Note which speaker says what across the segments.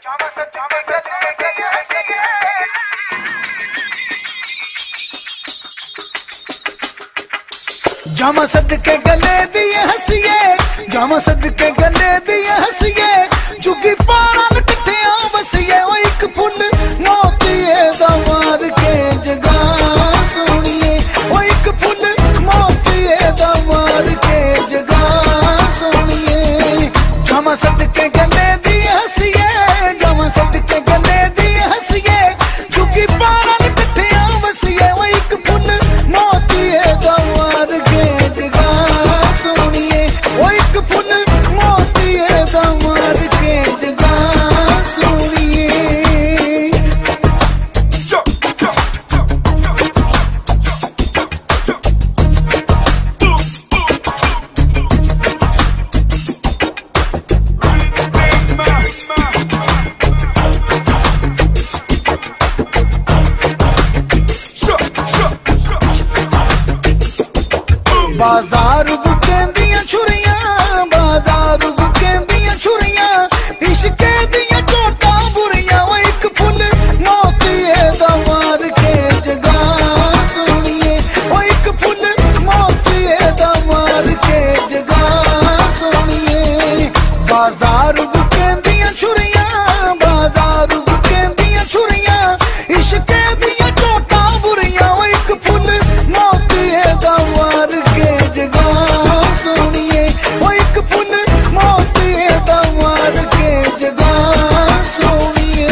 Speaker 1: जामा सदके गले दिए हसीए, जामा सदके गले दिए हसीए, जुगी पारा कट्ठिया बसीए। ओ एक फुल मोतिए दा मार के जगा सोनिए, ओ एक फुल मोतिए दा मार के जगा सोनिए। जामा सदके गले दिए हसीए, जामा सदके गले दिए हसीए, जुगी पारा कट्ठिया बसीए। ओ एक फुल मोतिए दा मार के जगा सोनिए, ओ एक फुल मोतिए दा मार के जगा सोनिए। बाजार बुकेंदियां छुरियां, बाजार बुकेंदियां छुरियां, इश्के दियां चोटां बुरियां। ओ एक फुल मोतिए दा मार के जगा सोनिए, ओ एक फुल मोतिए दा मार के जगा सोनिए। बाजार बुकेंदियां छुरियां, बाजार बुकेंदियां छुरियां, इश्के दियां चोटां बुरियां। ओ एक फुल मोतिए दा मार के जगा सोनिए, ओ एक फुल मोतिए दा मार के जगा सोनिए।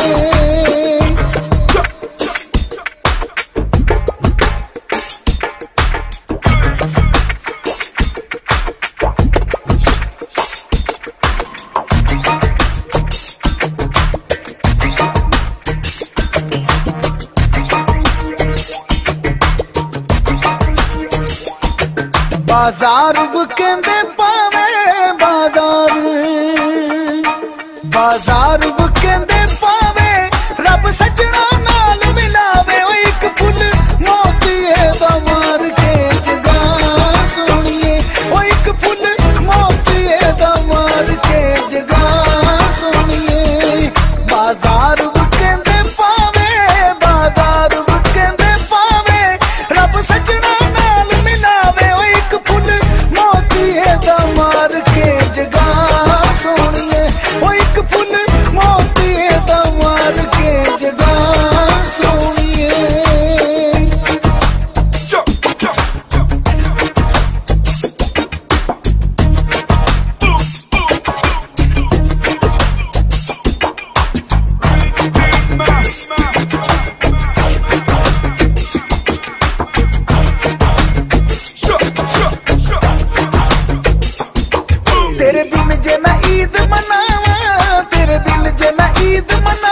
Speaker 1: बाजार बुकेंदे पावे बाजार, बाजार बुकेंदे पावे, रब सजना नाल मिलावे। ओ एक फुल मोतिए दा मार के जगा सोनिए, ओ एक फुल मोतिए दा मार के जगा सोनिए। बाजार बुकेंदे पावे, बाजार बुकेंदे पावे, रब सजना नाल मिलावे। ओ एक फुल मोतिए दा मार के जगा सोनिए, ओ एक फुल मोतिए दा मार के जगा सोनिए। तेरे बिन जे मैं ईद मनावा, तेरे बिन जे मैं ईद मना